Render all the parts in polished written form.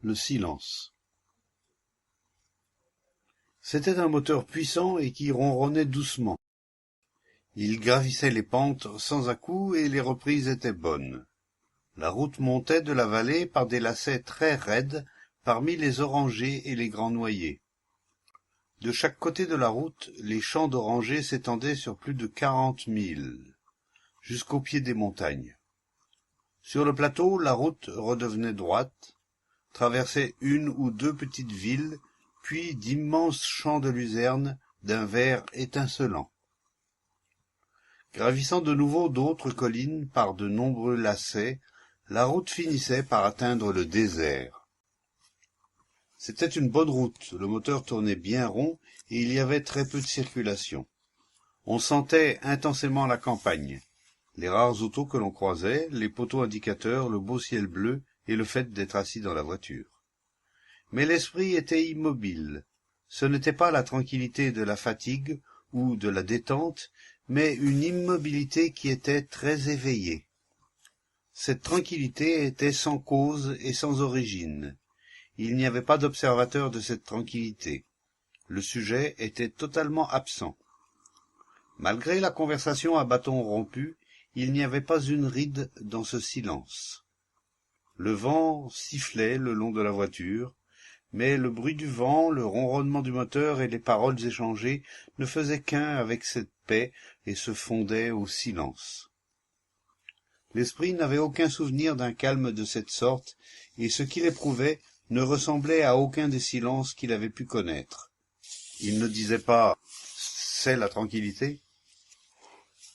Le silence. C'était un moteur puissant et qui ronronnait doucement. Il gravissait les pentes sans à-coups et les reprises étaient bonnes. La route montait de la vallée par des lacets très raides parmi les orangers et les grands noyers. De chaque côté de la route, les champs d'orangers s'étendaient sur plus de 40 milles, jusqu'au pied des montagnes. Sur le plateau, la route redevenait droite, traversait une ou deux petites villes, puis d'immenses champs de luzerne d'un vert étincelant. Gravissant de nouveau d'autres collines par de nombreux lacets, la route finissait par atteindre le désert. C'était une bonne route, le moteur tournait bien rond et il y avait très peu de circulation. On sentait intensément la campagne, les rares autos que l'on croisait, les poteaux indicateurs, le beau ciel bleu et le fait d'être assis dans la voiture. Mais l'esprit était immobile. Ce n'était pas la tranquillité de la fatigue ou de la détente, mais une immobilité qui était très éveillée. Cette tranquillité était sans cause et sans origine. Il n'y avait pas d'observateur de cette tranquillité. Le sujet était totalement absent. Malgré la conversation à bâton rompu, il n'y avait pas une ride dans ce silence. Le vent sifflait le long de la voiture, mais le bruit du vent, le ronronnement du moteur et les paroles échangées ne faisaient qu'un avec cette paix et se fondaient au silence. L'esprit n'avait aucun souvenir d'un calme de cette sorte, et ce qu'il éprouvait ne ressemblait à aucun des silences qu'il avait pu connaître. Il ne disait pas « c'est la tranquillité ».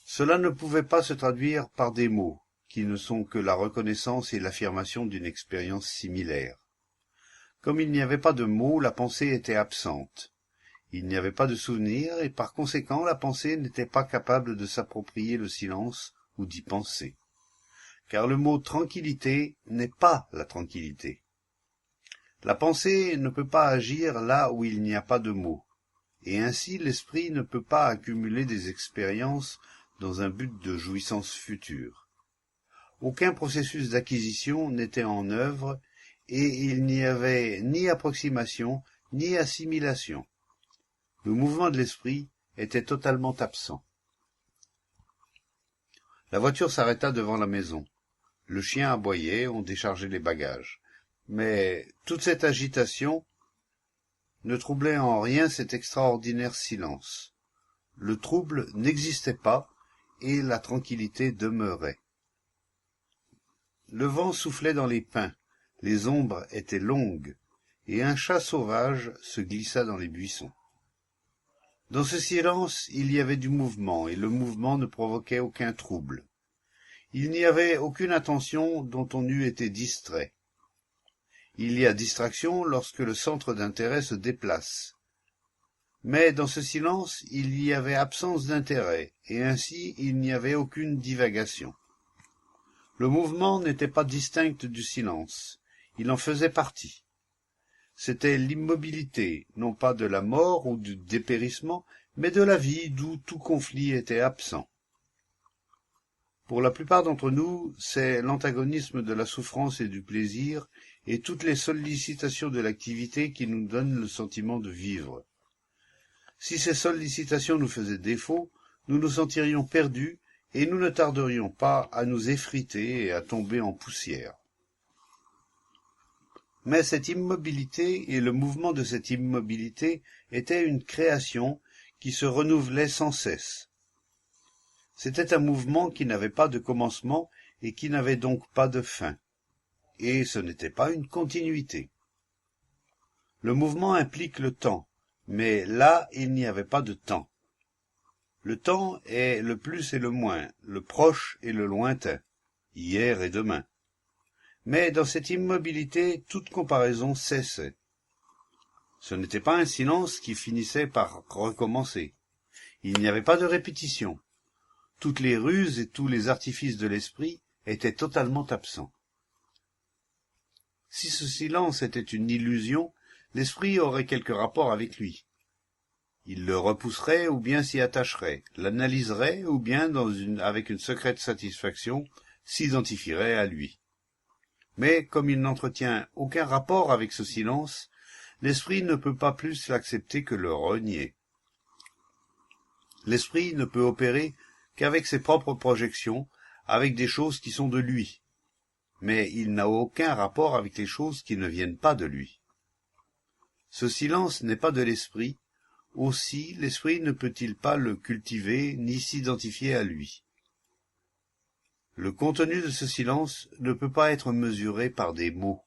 Cela ne pouvait pas se traduire par des mots, qui ne sont que la reconnaissance et l'affirmation d'une expérience similaire. Comme il n'y avait pas de mots, la pensée était absente. Il n'y avait pas de souvenir, et par conséquent la pensée n'était pas capable de s'approprier le silence ou d'y penser. Car le mot tranquillité n'est pas la tranquillité. La pensée ne peut pas agir là où il n'y a pas de mots, et ainsi l'esprit ne peut pas accumuler des expériences dans un but de jouissance future. Aucun processus d'acquisition n'était en œuvre, et il n'y avait ni approximation ni assimilation. Le mouvement de l'esprit était totalement absent. La voiture s'arrêta devant la maison. Le chien aboyait, on déchargeait les bagages. Mais toute cette agitation ne troublait en rien cet extraordinaire silence. Le trouble n'existait pas, et la tranquillité demeurait. Le vent soufflait dans les pins, les ombres étaient longues, et un chat sauvage se glissa dans les buissons. Dans ce silence, il y avait du mouvement, et le mouvement ne provoquait aucun trouble. Il n'y avait aucune attention dont on eût été distrait. Il y a distraction lorsque le centre d'intérêt se déplace. Mais dans ce silence, il y avait absence d'intérêt, et ainsi il n'y avait aucune divagation. Le mouvement n'était pas distinct du silence, il en faisait partie. C'était l'immobilité, non pas de la mort ou du dépérissement, mais de la vie d'où tout conflit était absent. Pour la plupart d'entre nous, c'est l'antagonisme de la souffrance et du plaisir et toutes les sollicitations de l'activité qui nous donnent le sentiment de vivre. Si ces sollicitations nous faisaient défaut, nous nous sentirions perdus et nous ne tarderions pas à nous effriter et à tomber en poussière. Mais cette immobilité et le mouvement de cette immobilité étaient une création qui se renouvelait sans cesse. C'était un mouvement qui n'avait pas de commencement et qui n'avait donc pas de fin. Et ce n'était pas une continuité. Le mouvement implique le temps, mais là il n'y avait pas de temps. Le temps est le plus et le moins, le proche et le lointain, hier et demain. Mais dans cette immobilité, toute comparaison cessait. Ce n'était pas un silence qui finissait par recommencer. Il n'y avait pas de répétition. Toutes les ruses et tous les artifices de l'esprit étaient totalement absents. Si ce silence était une illusion, l'esprit aurait quelque rapport avec lui. Il le repousserait ou bien s'y attacherait, l'analyserait ou bien, avec une secrète satisfaction, s'identifierait à lui. Mais comme il n'entretient aucun rapport avec ce silence, l'esprit ne peut pas plus l'accepter que le renier. L'esprit ne peut opérer qu'avec ses propres projections, avec des choses qui sont de lui. Mais il n'a aucun rapport avec les choses qui ne viennent pas de lui. Ce silence n'est pas de l'esprit, aussi l'esprit ne peut-il pas le cultiver ni s'identifier à lui. Le contenu de ce silence ne peut pas être mesuré par des mots.